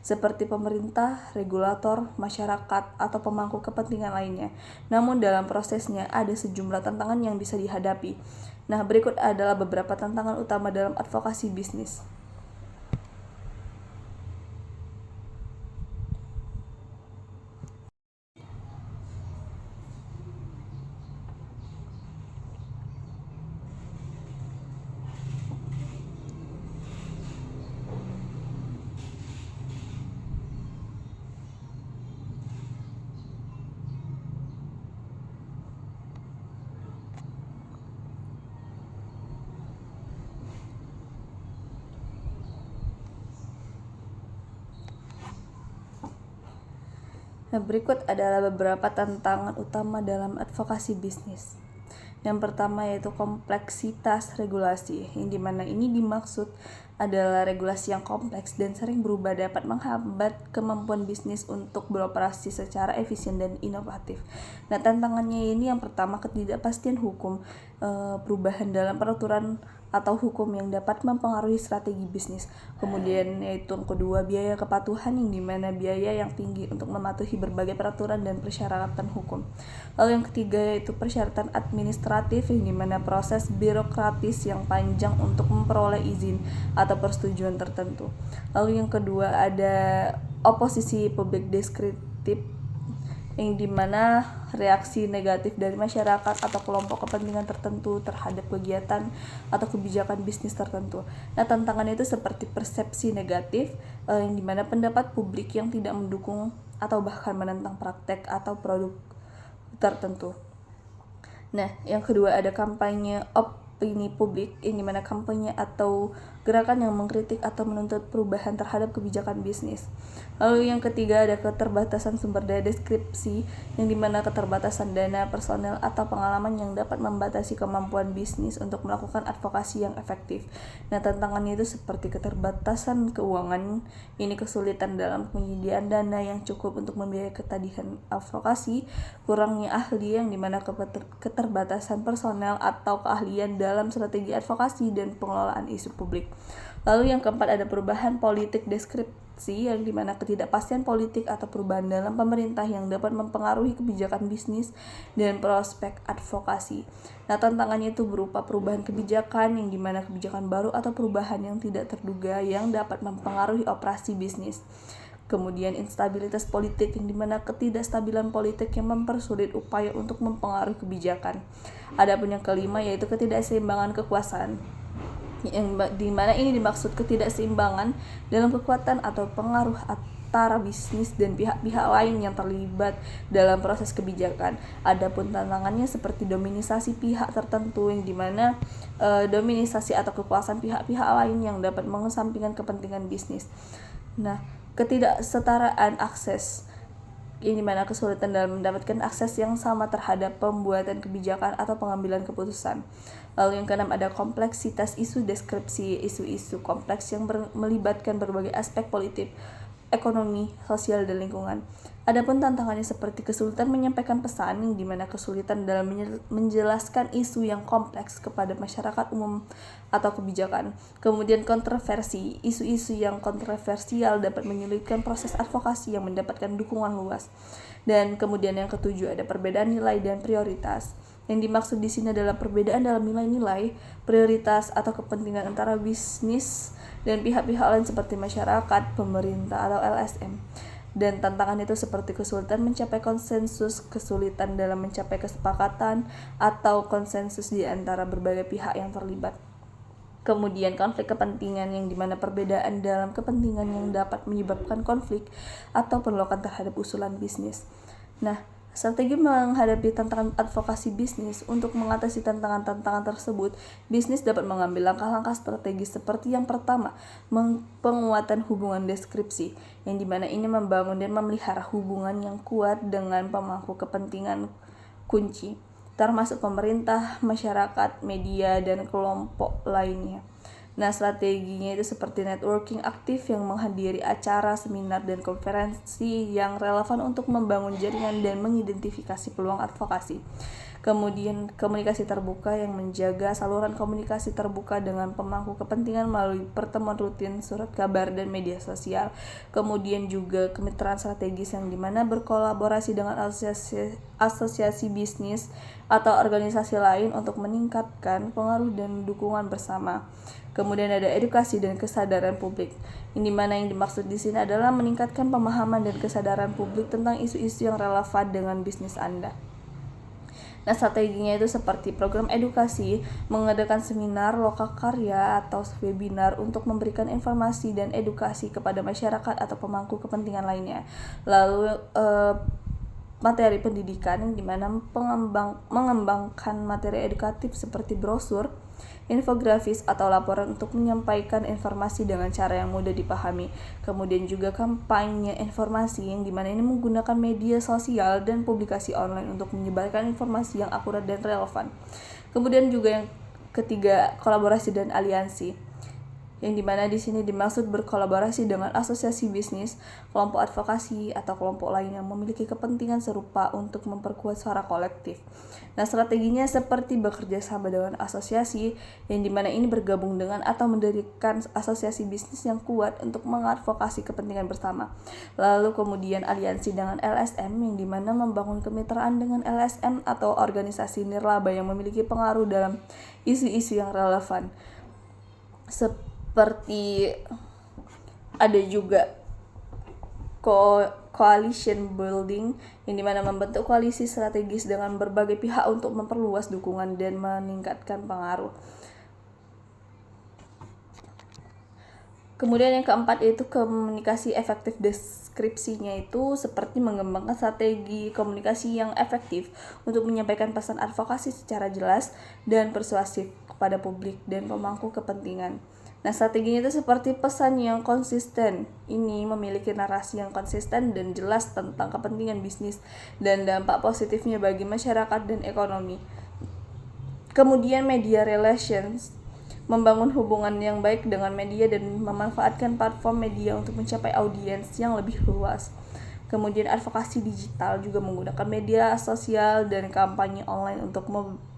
seperti pemerintah, regulator, masyarakat, atau pemangku kepentingan lainnya. Namun dalam prosesnya ada sejumlah tantangan yang bisa dihadapi. Nah, berikut adalah beberapa tantangan utama dalam advokasi bisnis. Nah, berikut adalah beberapa tantangan utama dalam advokasi bisnis. Yang pertama yaitu kompleksitas regulasi, yang dimana ini dimaksud adalah regulasi yang kompleks dan sering berubah dapat menghambat kemampuan bisnis untuk beroperasi secara efisien dan inovatif. Nah, tantangannya ini yang pertama, ketidakpastian hukum, perubahan dalam peraturan atau hukum yang dapat mempengaruhi strategi bisnis. Kemudian yaitu yang kedua, biaya kepatuhan, yang dimana biaya yang tinggi untuk mematuhi berbagai peraturan dan persyaratan hukum. Lalu yang ketiga yaitu persyaratan administratif, yang dimana proses birokratis yang panjang untuk memperoleh izin atau persetujuan tertentu. Lalu yang kedua ada oposisi publik deskriptif, yang dimana reaksi negatif dari masyarakat atau kelompok kepentingan tertentu terhadap kegiatan atau kebijakan bisnis tertentu. Nah, tantangannya itu seperti persepsi negatif, yang dimana pendapat publik yang tidak mendukung atau bahkan menentang praktek atau produk tertentu. Nah, yang kedua ada kampanye opini publik, yang dimana kampanye atau gerakan yang mengkritik atau menuntut perubahan terhadap kebijakan bisnis. Lalu yang ketiga ada keterbatasan sumber daya deskripsi, yang dimana keterbatasan dana, personel, atau pengalaman yang dapat membatasi kemampuan bisnis untuk melakukan advokasi yang efektif. Nah, tantangannya itu seperti keterbatasan keuangan, ini kesulitan dalam penyediaan dana yang cukup untuk membiayai ketadihan advokasi, kurangnya ahli, yang dimana keterbatasan personel atau keahlian dalam strategi advokasi dan pengelolaan isu publik. Lalu yang keempat ada perubahan politik deskripsi, yang dimana ketidakpastian politik atau perubahan dalam pemerintah yang dapat mempengaruhi kebijakan bisnis dan prospek advokasi. Nah, tantangannya itu berupa perubahan kebijakan, yang dimana kebijakan baru atau perubahan yang tidak terduga yang dapat mempengaruhi operasi bisnis. Kemudian instabilitas politik, yang dimana ketidakstabilan politik yang mempersulit upaya untuk mempengaruhi kebijakan. Adapun yang kelima yaitu ketidakseimbangan kekuasaan, yang dimana ini dimaksud ketidakseimbangan dalam kekuatan atau pengaruh antara bisnis dan pihak-pihak lain yang terlibat dalam proses kebijakan. Adapun tantangannya seperti dominisasi pihak tertentu, yang dimana dominisasi atau kekuasaan pihak-pihak lain yang dapat mengesampingkan kepentingan bisnis. Nah, ketidaksetaraan akses, yang dimana kesulitan dalam mendapatkan akses yang sama terhadap pembuatan kebijakan atau pengambilan keputusan. Lalu yang keenam ada kompleksitas isu deskripsi, isu-isu kompleks yang melibatkan berbagai aspek politik, ekonomi, sosial, dan lingkungan. Adapun tantangannya seperti kesulitan menyampaikan pesan, yang dimana kesulitan dalam menjelaskan isu yang kompleks kepada masyarakat umum atau kebijakan. Kemudian kontroversi, isu-isu yang kontroversial dapat menyulitkan proses advokasi yang mendapatkan dukungan luas. Dan kemudian yang ketujuh ada perbedaan nilai dan prioritas. Yang dimaksud di sini adalah perbedaan dalam nilai-nilai, prioritas atau kepentingan antara bisnis dan pihak-pihak lain seperti masyarakat, pemerintah, atau LSM. Dan tantangan itu seperti kesulitan mencapai konsensus, kesulitan dalam mencapai kesepakatan atau konsensus di antara berbagai pihak yang terlibat. Kemudian konflik kepentingan, yang dimana perbedaan dalam kepentingan yang dapat menyebabkan konflik atau penolakan terhadap usulan bisnis. Nah, strategi menghadapi tantangan advokasi bisnis. Untuk mengatasi tantangan-tantangan tersebut, bisnis dapat mengambil langkah-langkah strategis seperti yang pertama, penguatan hubungan deskripsi, yang dimana ini membangun dan memelihara hubungan yang kuat dengan pemangku kepentingan kunci, termasuk pemerintah, masyarakat, media, dan kelompok lainnya. Nah, strateginya itu seperti networking aktif, yang menghadiri acara, seminar, dan konferensi yang relevan untuk membangun jaringan dan mengidentifikasi peluang advokasi. Kemudian komunikasi terbuka, yang menjaga saluran komunikasi terbuka dengan pemangku kepentingan melalui pertemuan rutin, surat kabar, dan media sosial. Kemudian juga kemitraan strategis, yang dimana berkolaborasi dengan asosiasi bisnis atau organisasi lain untuk meningkatkan pengaruh dan dukungan bersama. Kemudian ada edukasi dan kesadaran publik, yang dimana yang dimaksud di sini adalah meningkatkan pemahaman dan kesadaran publik tentang isu-isu yang relevan dengan bisnis Anda. Nah, strateginya itu seperti program edukasi, mengadakan seminar, lokakarya, atau webinar untuk memberikan informasi dan edukasi kepada masyarakat atau pemangku kepentingan lainnya. Lalu materi pendidikan, yang dimana mengembangkan materi edukatif seperti brosur, infografis, atau laporan untuk menyampaikan informasi dengan cara yang mudah dipahami. Kemudian juga kampanye informasi, yang dimana ini menggunakan media sosial dan publikasi online untuk menyebarkan informasi yang akurat dan relevan. Kemudian juga yang ketiga, kolaborasi dan aliansi, yang dimana di sini dimaksud berkolaborasi dengan asosiasi bisnis, kelompok advokasi, atau kelompok lain yang memiliki kepentingan serupa untuk memperkuat suara kolektif. Nah, strateginya seperti bekerja sama dengan asosiasi, yang dimana ini bergabung dengan atau mendirikan asosiasi bisnis yang kuat untuk mengadvokasi kepentingan bersama. Lalu kemudian aliansi dengan LSM, yang dimana membangun kemitraan dengan LSM atau organisasi nirlaba yang memiliki pengaruh dalam isu-isu yang relevan. Seperti ada juga coalition building, yang dimana membentuk koalisi strategis dengan berbagai pihak untuk memperluas dukungan dan meningkatkan pengaruh. Kemudian yang keempat yaitu komunikasi efektif. Deskripsinya itu seperti mengembangkan strategi komunikasi yang efektif untuk menyampaikan pesan advokasi secara jelas dan persuasif kepada publik dan pemangku kepentingan. Nah, strateginya itu seperti pesan yang konsisten. Ini memiliki narasi yang konsisten dan jelas tentang kepentingan bisnis dan dampak positifnya bagi masyarakat dan ekonomi. Kemudian media relations, membangun hubungan yang baik dengan media dan memanfaatkan platform media untuk mencapai audiens yang lebih luas. Kemudian advokasi digital juga menggunakan media sosial dan kampanye online untuk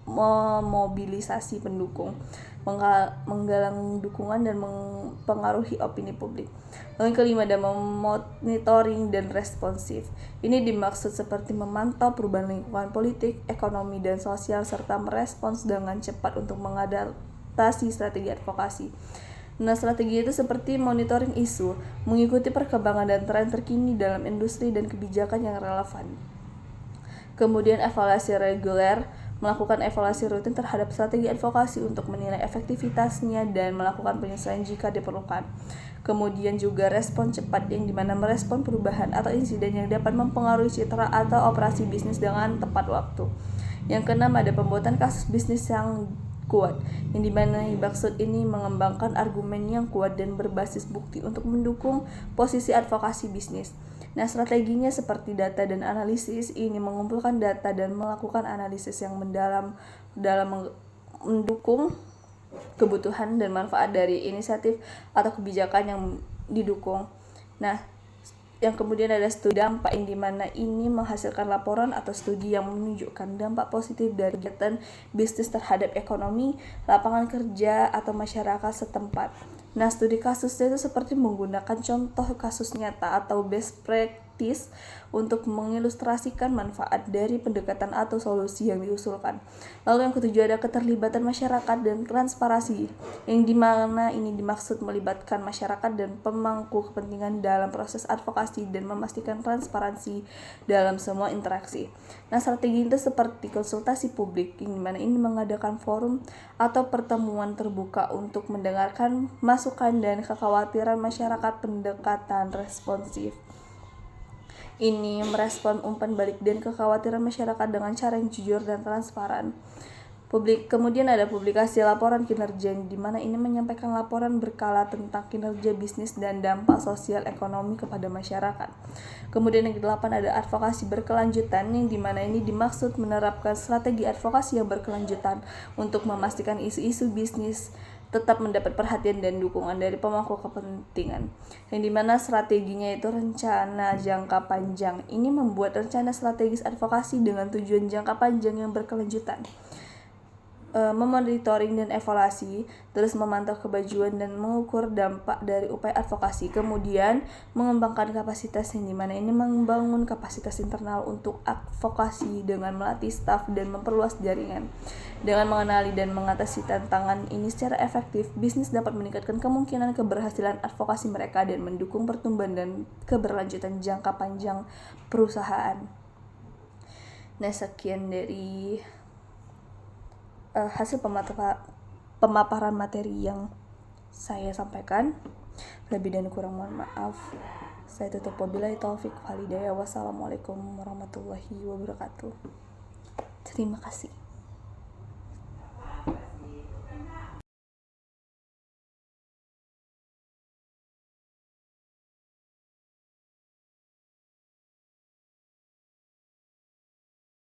memobilisasi pendukung, menggalang dukungan dan mempengaruhi opini publik. Lalu yang kelima ada monitoring dan responsif. Ini dimaksud seperti memantau perubahan lingkungan politik, ekonomi, dan sosial serta merespons dengan cepat untuk mengadaptasi strategi advokasi. Nah, strategi itu seperti monitoring isu, mengikuti perkembangan dan tren terkini dalam industri dan kebijakan yang relevan. Kemudian evaluasi reguler, melakukan evaluasi rutin terhadap strategi advokasi untuk menilai efektivitasnya dan melakukan penyesuaian jika diperlukan. Kemudian juga respon cepat, yang dimana merespon perubahan atau insiden yang dapat mempengaruhi citra atau operasi bisnis dengan tepat waktu. Yang keenam ada pembuatan kasus bisnis yang kuat, yang dimana maksud ini mengembangkan argumen yang kuat dan berbasis bukti untuk mendukung posisi advokasi bisnis. Nah, strateginya seperti data dan analisis. Ini mengumpulkan data dan melakukan analisis yang mendalam dalam mendukung kebutuhan dan manfaat dari inisiatif atau kebijakan yang didukung. Nah, yang kemudian ada studi dampak, yang dimana ini menghasilkan laporan atau studi yang menunjukkan dampak positif dari kegiatan bisnis terhadap ekonomi, lapangan kerja, atau masyarakat setempat. Nah, studi kasusnya itu seperti menggunakan contoh kasus nyata atau best practice untuk mengilustrasikan manfaat dari pendekatan atau solusi yang diusulkan. Lalu yang ketujuh ada keterlibatan masyarakat dan transparansi, yang dimana ini dimaksud melibatkan masyarakat dan pemangku kepentingan dalam proses advokasi dan memastikan transparansi dalam semua interaksi. Nah, strategi itu seperti konsultasi publik, yang dimana ini mengadakan forum atau pertemuan terbuka untuk mendengarkan masukan dan kekhawatiran masyarakat. Pendekatan responsif ini merespon umpan balik dan kekhawatiran masyarakat dengan cara yang jujur dan transparan. Kemudian ada publikasi laporan kinerja, di mana ini menyampaikan laporan berkala tentang kinerja bisnis dan dampak sosial ekonomi kepada masyarakat. Kemudian yang kedelapan ada advokasi berkelanjutan, yang di mana ini dimaksud menerapkan strategi advokasi yang berkelanjutan untuk memastikan isu-isu bisnis tetap mendapat perhatian dan dukungan dari pemangku kepentingan, yang dimana strateginya itu rencana jangka panjang. Ini membuat rencana strategis advokasi dengan tujuan jangka panjang yang berkelanjutan, memonitoring dan evaluasi, terus memantau kemajuan dan mengukur dampak dari upaya advokasi. Kemudian mengembangkan kapasitas, yang dimana ini membangun kapasitas internal untuk advokasi dengan melatih staf dan memperluas jaringan. Dengan mengenali dan mengatasi tantangan ini secara efektif, bisnis dapat meningkatkan kemungkinan keberhasilan advokasi mereka dan mendukung pertumbuhan dan keberlanjutan jangka panjang perusahaan. Nah, sekian dari hasil pemaparan materi yang saya sampaikan. Lebih dan kurang mohon maaf. Saya tutup, wabillahi taufik walhidayah. Wassalamualaikum warahmatullahi wabarakatuh. Terima kasih.